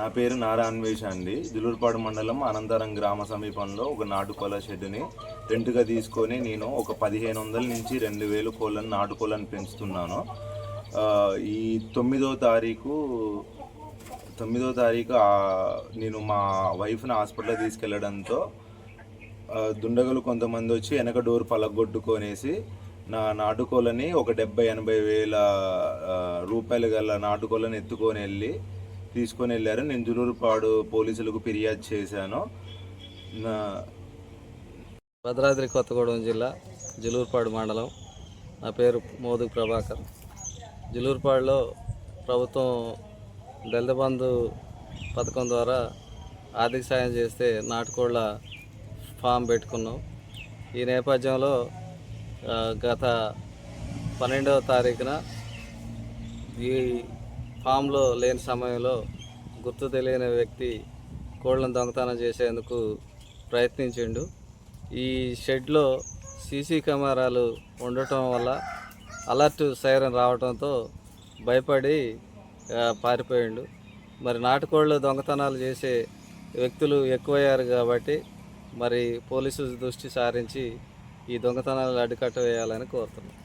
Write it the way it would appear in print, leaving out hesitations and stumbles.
నా పేరు నారా అన్వేష అండి. జులూరుపాడు మండలం అనంతరం గ్రామ సమీపంలో ఒక నాటుకోళ్ల షెడ్ని రెంట్గా తీసుకొని నేను ఒక 1500 నుంచి 2000 కోళ్ళను నాటుకోళ్ళని పెంచుతున్నాను. ఈ 9వ తారీఖు నేను మా వైఫ్ని హాస్పిటల్ తీసుకెళ్లడంతో దుండగులు కొంతమంది వచ్చి వెనక డోర్ పలగొట్టుకొనేసి నా నాటుకోళ్ళని ఒక 70-80 వేల రూపాయలు గల నాటుకోళ్ళని తీసుకొని వెళ్ళారు. నేను జులూరుపాడు పోలీసులకు ఫిర్యాదు చేశాను. భద్రాద్రి కొత్తగూడెం జిల్లా జులూరుపాడు మండలం. నా పేరు మోదు ప్రభాకర్. జులూరుపాడులో ప్రభుత్వం దళిత బంధు పథకం ద్వారా ఆర్థిక సాయం చేస్తే నాటుకోళ్ల ఫామ్ పెట్టుకున్నాం. ఈ నేపథ్యంలో గత 12వ తారీఖున ఈ ఫామ్లో లేని సమయంలో గుర్తు తెలియని వ్యక్తి కోళ్ళను దొంగతనం చేసేందుకు ప్రయత్నించిండు. ఈ షెడ్లో సీసీ కెమెరాలు ఉండటం వల్ల అలర్ట్ సైరన్ రావడంతో భయపడి పారిపోయిండు. మరి నాటుకోళ్ళు దొంగతనాలు చేసే వ్యక్తులు ఎక్కువయ్యారు కాబట్టి మరి పోలీసు దృష్టి సారించి ఈ దొంగతనాలు అడ్డుకట్ట వేయాలని కోరుతున్నాం.